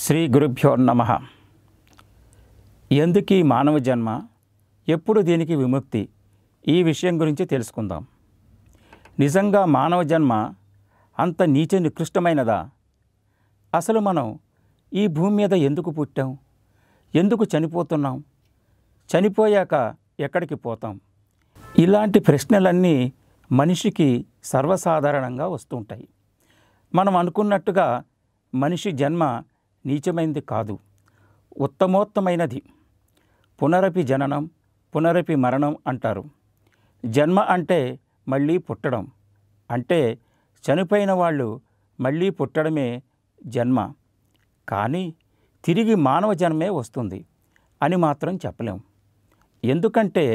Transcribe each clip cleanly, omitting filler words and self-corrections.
శ్రీ గురుభ్యో నమః. ఎందుకీ మానవ జన్మ, ఎప్పుడు దీనికి విముక్తి, ఈ విషయం గురించి తెలుసుకుందాం. నిజంగా మానవ జన్మ అంత నీచ నికృష్టమైనదా? అసలు మనం ఈ భూమి మీద ఎందుకు పుట్టాం? ఎందుకు చనిపోతున్నాం? చనిపోయాక ఎక్కడికి పోతాం? ఇలాంటి ప్రశ్నలన్నీ మనిషికి సర్వసాధారణంగా వస్తుంటాయి. మనం అనుకున్నట్టుగా మనిషి జన్మ నీచమైనది కాదు, ఉత్తమోత్తమైనది. పునరపి జననం, పునరపి మరణం అంటారు. జన్మ అంటే మళ్ళీ పుట్టడం, అంటే చనిపోయిన వాళ్ళు మళ్ళీ పుట్టడమే జన్మ. కానీ తిరిగి మానవ జన్మే వస్తుంది అని మాత్రం చెప్పలేం. ఎందుకంటే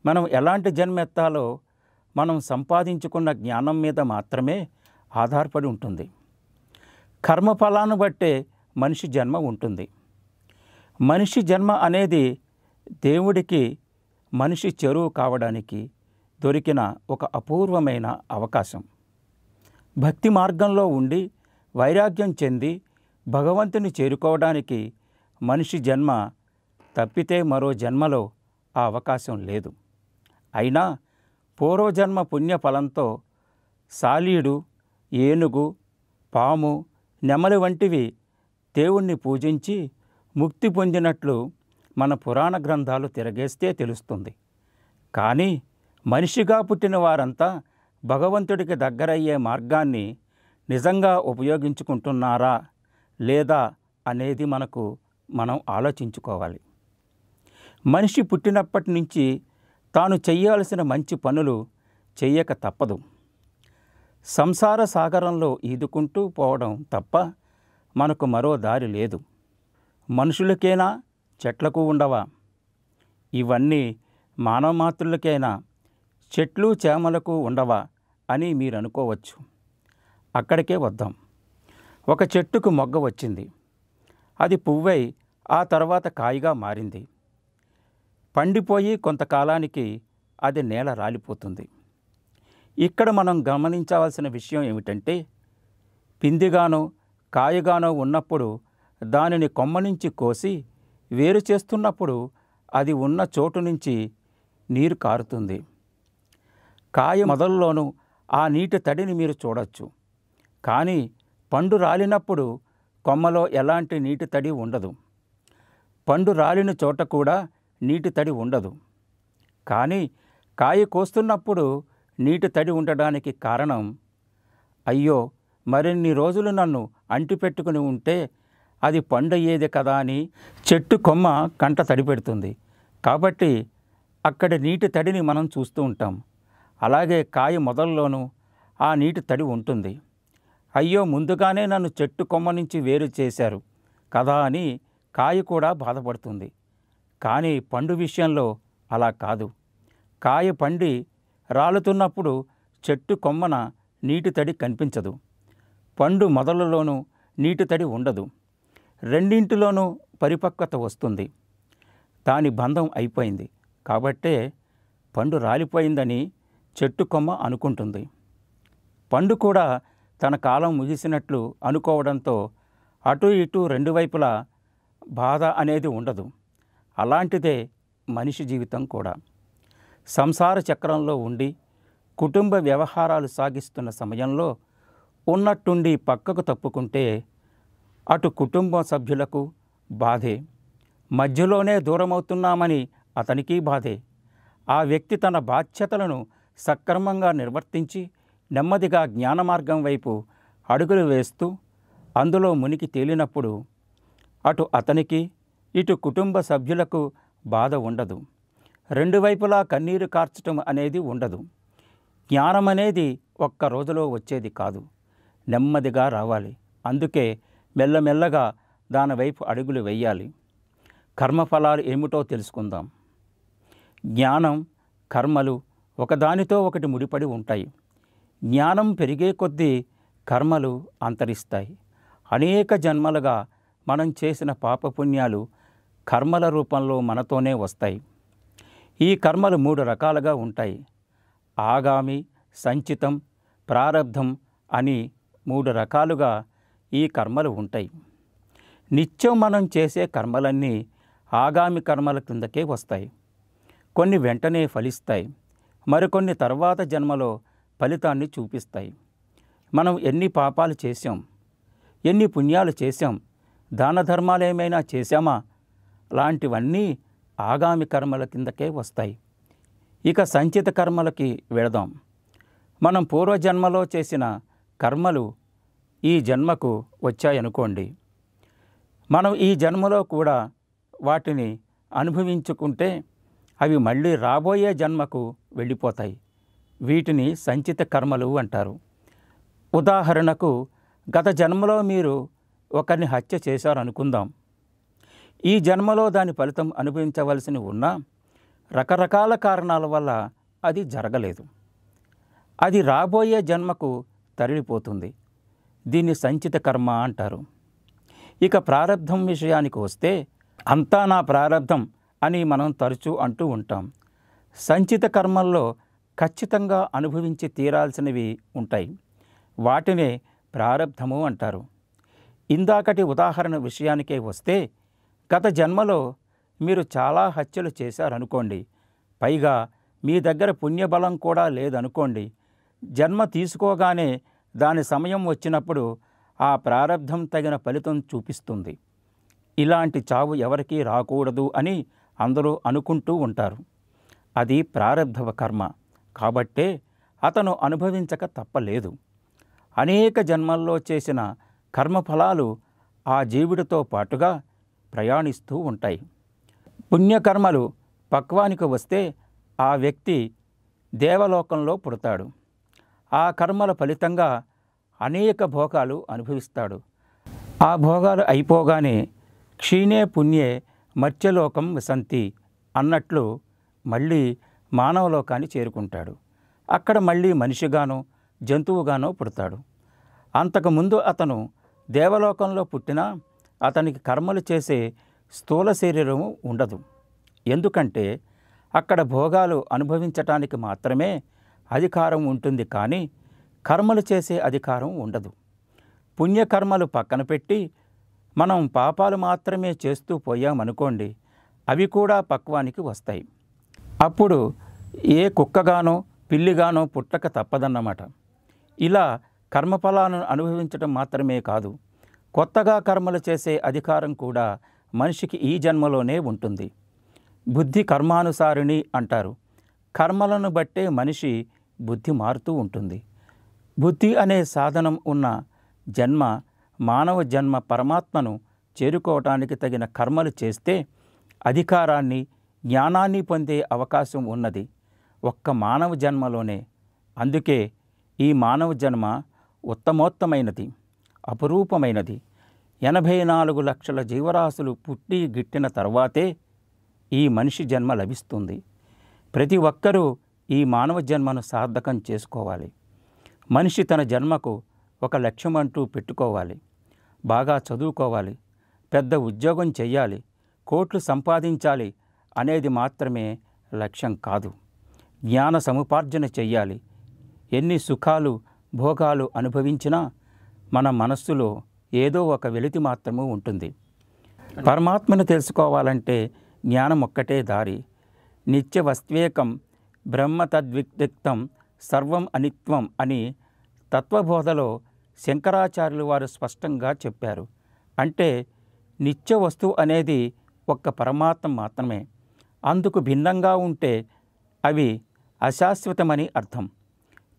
మనం ఎలాంటి జన్మ ఎత్తాలో మనం సంపాదించుకున్న జ్ఞానం మీద మాత్రమే ఆధారపడి ఉంటుంది. కర్మఫలాన్ని బట్టే మనిషి జన్మ ఉంటుంది. మనిషి జన్మ అనేది దేవుడికి మనిషి చెరువు కావడానికి దొరికిన ఒక అపూర్వమైన అవకాశం. భక్తి మార్గంలో ఉండి వైరాగ్యం చెంది భగవంతుని చేరుకోవడానికి మనిషి జన్మ తప్పితే మరో జన్మలో ఆ అవకాశం లేదు. అయినా పూర్వజన్మ పుణ్యఫలంతో సాలీడు, ఏనుగు, పాము, నెమలి వంటివి దేవుణ్ణి పూజించి ముక్తి పొందినట్లు మన పురాణ గ్రంథాలు తిరగేస్తే తెలుస్తుంది. కానీ మనిషిగా పుట్టిన వారంతా భగవంతుడికి దగ్గరయ్యే మార్గాన్ని నిజంగా ఉపయోగించుకుంటున్నారా లేదా అనేది మనం ఆలోచించుకోవాలి. మనిషి పుట్టినప్పటి నుంచి తాను చెయ్యాల్సిన మంచి పనులు చెయ్యక తప్పదు. సంసార సాగరంలో ఈదుకుంటూ పోవడం తప్ప మనకు మరో దారి లేదు. మనుషులకేనా, చెట్లకు ఉండవా? ఇవన్నీ మానవ మాతృలకైనా చెట్లు చేమలకు ఉండవా అని మీరు అనుకోవచ్చు. అక్కడికే వద్దాం. ఒక చెట్టుకు మొగ్గ వచ్చింది, అది పువ్వై ఆ తర్వాత కాయగా మారింది. పండిపోయి కొంతకాలానికి అది నేల రాలిపోతుంది. ఇక్కడ మనం గమనించవలసిన విషయం ఏమిటంటే, పిందిగానో కాయగానో ఉన్నప్పుడు దానిని కొమ్మ నుంచి కోసి వేరు చేస్తున్నప్పుడు అది ఉన్న చోటు నుంచి నీరు కారుతుంది. కాయ మొదల్లోనూ ఆ నీటి తడిని మీరు చూడొచ్చు. కానీ పండు రాలినప్పుడు కొమ్మలో ఎలాంటి నీటి తడి ఉండదు. పండు రాలిన చోట కూడా నీటి తడి ఉండదు. కానీ కాయ కోస్తున్నప్పుడు నీటి తడి ఉండడానికి కారణం, అయ్యో మరిన్ని రోజులు నన్ను అంటిపెట్టుకుని ఉంటే అది పండయ్యేది కదా అని చెట్టు కొమ్మ కంట తడి పెడుతుంది. కాబట్టి అక్కడి నీటి తడిని మనం చూస్తూ ఉంటాం. అలాగే కాయ మొదల్లోనూ ఆ నీటి తడి ఉంటుంది. అయ్యో ముందుగానే నన్ను చెట్టు కొమ్మ నుంచి వేరు చేశారు కదా అని కాయ కూడా బాధపడుతుంది. కానీ పండు విషయంలో అలా కాదు. కాయ పండి రాలుతున్నప్పుడు చెట్టు కొమ్మన నీటి తడి కనిపించదు. పండు మొదలులోనూ నీటి తడి ఉండదు. రెండింటిలోనూ పరిపక్వత వస్తుంది. దాని బంధం అయిపోయింది కాబట్టే పండు రాలిపోయిందని చెట్టు కొమ్మ అనుకుంటుంది. పండు కూడా తన కాలం ముగిసినట్లు అనుకోవడంతో అటు ఇటు రెండు వైపులా బాధ అనేది ఉండదు. అలాంటిదే మనిషి జీవితం కూడా. సంసార చక్రంలో ఉండి కుటుంబ వ్యవహారాలు సాగిస్తున్న సమయంలో ఉన్నట్టుండి పక్కకు తప్పుకుంటే అటు కుటుంబ సభ్యులకు బాధే, మధ్యలోనే దూరమవుతున్నామని అతనికి బాధే. ఆ వ్యక్తి తన బాధ్యతలను సక్రమంగా నిర్వర్తించి నెమ్మదిగా జ్ఞాన మార్గం వైపు అడుగులు వేస్తూ అందులో మునిగి తేలినప్పుడు అటు అతనికి ఇటు కుటుంబ సభ్యులకు బాధ ఉండదు. రెండు వైపులా కన్నీరు కార్చటం అనేది ఉండదు. జ్ఞానం అనేది ఒక్క రోజులో వచ్చేది కాదు, నెమ్మదిగా రావాలి. అందుకే మెల్లమెల్లగా దానివైపు అడుగులు వేయాలి. కర్మఫలాలు ఏమిటో తెలుసుకుందాం. జ్ఞానం, కర్మలు ఒకదానితో ఒకటి ముడిపడి ఉంటాయి. జ్ఞానం పెరిగే కొద్దీ కర్మలు అంతరిస్తాయి. అనేక జన్మలుగా మనం చేసిన పాపపుణ్యాలు కర్మల రూపంలో మనతోనే వస్తాయి. ఈ కర్మలు 3 రకాలుగా ఉంటాయి. ఆగామి, సంచితం, ప్రారబ్ధం అని 3 రకాలుగా ఈ కర్మలు ఉంటాయి. నిత్యం మనం చేసే కర్మలన్నీ ఆగామి కర్మల కిందకే వస్తాయి. కొన్ని వెంటనే ఫలిస్తాయి, మరికొన్ని తర్వాత జన్మలో ఫలితాన్ని చూపిస్తాయి. మనం ఎన్ని పాపాలు చేశాం, ఎన్ని పుణ్యాలు చేశాం, దాన ధర్మాలు ఏమైనా చేశామా, లాంటివన్నీ ఆగామి కర్మల కిందకే వస్తాయి. ఇక సంచిత కర్మలకి వెళదాం. మనం పూర్వజన్మలో చేసిన కర్మలు ఈ జన్మకు వచ్చాయనుకోండి. మనం ఈ జన్మలో కూడా వాటిని అనుభవించుకుంటే అవి మళ్ళీ రాబోయే జన్మకు వెళ్ళిపోతాయి. వీటిని సంచిత కర్మలు అంటారు. ఉదాహరణకు, గత జన్మలో మీరు ఒకరిని హత్య చేశారనుకుందాం. ఈ జన్మలో దాని ఫలితం అనుభవించవలసి ఉన్నా రకరకాల కారణాల వల్ల అది జరగలేదు. అది రాబోయే జన్మకు తరలిపోతుంది. దీన్ని సంచిత కర్మ అంటారు. ఇక ప్రారబ్ధం విషయానికి వస్తే, అంతా నా ప్రారబ్ధం అని మనం తరచూ అంటూ ఉంటాం. సంచిత కర్మల్లో ఖచ్చితంగా అనుభవించి తీరాల్సినవి ఉంటాయి. వాటినే ప్రారబ్ధము అంటారు. ఇందాకటి ఉదాహరణ విషయానికే వస్తే, గత జన్మలో మీరు చాలా హత్యలు చేశారనుకోండి, పైగా మీ దగ్గర పుణ్యబలం కూడా లేదనుకోండి. జన్మ తీసుకోగానే దాని సమయం వచ్చినప్పుడు ఆ ప్రారబ్ధం తగిన ఫలితం చూపిస్తుంది. ఇలాంటి చావు ఎవరికీ రాకూడదు అని అందరూ అనుకుంటూ ఉంటారు. అది ప్రారబ్ధవ కర్మ కాబట్టే అతను అనుభవించక తప్పలేదు. అనేక జన్మల్లో చేసిన కర్మఫలాలు ఆ జీవుడితో పాటుగా ప్రయాణిస్తూ ఉంటాయి. పుణ్యకర్మలు పక్వానికి వస్తే ఆ వ్యక్తి దేవలోకంలో పుడతాడు. ఆ కర్మల ఫలితంగా అనేక భోగాలు అనుభవిస్తాడు. ఆ భోగాలు అయిపోగానే క్షీణే పుణ్యే మర్త్యలోకం వసంతి అన్నట్లు మళ్ళీ మానవలోకాన్ని చేరుకుంటాడు. అక్కడ మళ్ళీ మనిషిగానో జంతువుగానో పుడతాడు. అంతకుముందు అతను దేవలోకంలో పుట్టినా అతనికి కర్మలు చేసే స్థూల శరీరం ఉండదు. ఎందుకంటే అక్కడ భోగాలు అనుభవించటానికి మాత్రమే అధికారం ఉంటుంది, కానీ కర్మలు చేసే అధికారం ఉండదు. పుణ్యకర్మలు పక్కన పెట్టి మనం పాపాలు మాత్రమే చేస్తూ పోయామనుకోండి, అవి కూడా పక్వానికి వస్తాయి. అప్పుడు ఏ కుక్కగానో పిల్లిగానో పుట్టక తప్పదన్నమాట. ఇలా కర్మఫలాలను అనుభవించడం మాత్రమే కాదు, కొత్తగా కర్మలు చేసే అధికారం కూడా మనిషికి ఈ జన్మలోనే ఉంటుంది. బుద్ధి కర్మానుసారిణి అంటారు. కర్మలను బట్టే మనిషి బుద్ధి మారుతూ ఉంటుంది. బుద్ధి అనే సాధనం ఉన్న జన్మ, మానవ జన్మ పరమాత్మను చేరుకోవటానికి తగిన కర్మలు చేస్తే అధికారాన్ని, జ్ఞానాన్ని పొందే అవకాశం ఉన్నది ఒక్క మానవ జన్మలోనే. అందుకే ఈ మానవ జన్మ ఉత్తమోత్తమైనది, అపురూపమైనది. 84 లక్షల జీవరాశులు పుట్టి గిట్టిన తర్వాతే ఈ మనిషి జన్మ లభిస్తుంది. ప్రతి ఒక్కరూ ఈ మానవ జన్మను సార్థకం చేసుకోవాలి. మనిషి తన జన్మకు ఒక లక్ష్యమంటూ పెట్టుకోవాలి. బాగా చదువుకోవాలి, పెద్ద ఉద్యోగం చెయ్యాలి, కోట్లు సంపాదించాలి అనేది మాత్రమే లక్ష్యం కాదు. జ్ఞాన సముపార్జన చెయ్యాలి. ఎన్ని సుఖాలు భోగాలు అనుభవించినా మన మనస్సులో ఏదో ఒక వెలితి మాత్రము ఉంటుంది. పరమాత్మను తెలుసుకోవాలంటే జ్ఞానం ఒక్కటే దారి. నిత్య వస్త్వేకం బ్రహ్మ తద్విక్తం సర్వం అనిత్వం అని తత్వబోధలో శంకరాచార్యులు వారు స్పష్టంగా చెప్పారు. అంటే నిత్య వస్తువు అనేది ఒక్క పరమాత్మ మాత్రమే. అందుకు భిన్నంగా ఉంటే అవి అశాశ్వతమని అర్థం.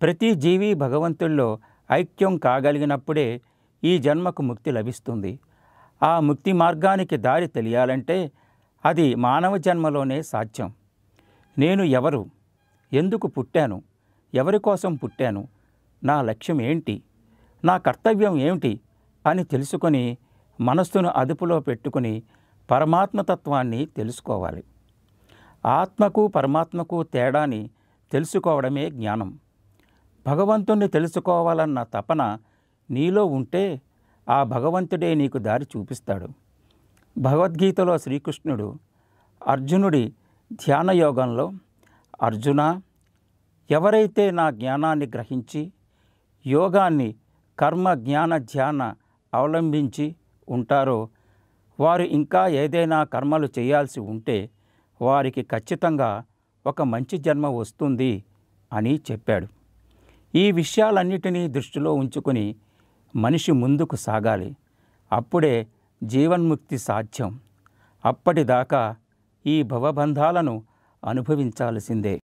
ప్రతి జీవి భగవంతుల్లో ఐక్యం కాగలిగినప్పుడే ఈ జన్మకు ముక్తి లభిస్తుంది. ఆ ముక్తి మార్గానికి దారి తెలియాలంటే అది మానవ జన్మలోనే సాధ్యం. నేను ఎవరు, ఎందుకు పుట్టాను, ఎవరి కోసం పుట్టాను, నా లక్ష్యం ఏంటి, నా కర్తవ్యం ఏమిటి అని తెలుసుకొని మనస్సును అదుపులో పెట్టుకుని పరమాత్మతత్వాన్ని తెలుసుకోవాలి. ఆత్మకు పరమాత్మకు తేడాని తెలుసుకోవడమే జ్ఞానం. భగవంతుణ్ణి తెలుసుకోవాలన్న తపన నీలో ఉంటే ఆ భగవంతుడే నీకు దారి చూపిస్తాడు. భగవద్గీతలో శ్రీకృష్ణుడు అర్జునుడి ధ్యానయోగంలో, అర్జున, ఎవరైతే నా జ్ఞానాన్ని గ్రహించి యోగాన్ని కర్మ జ్ఞాన ధ్యాన అవలంబించి ఉంటారో వారు ఇంకా ఏదైనా కర్మలు చేయాల్సి ఉంటే వారికి ఖచ్చితంగా ఒక మంచి జన్మ వస్తుంది అని చెప్పాడు. ఈ విషయాలన్నిటినీ దృష్టిలో ఉంచుకొని మనిషి ముందుకు సాగాలి. అప్పుడే జీవన్ముక్తి సాధ్యం. అప్పటిదాకా ఈ భవబంధాలను అనుభవించాల్సిందే.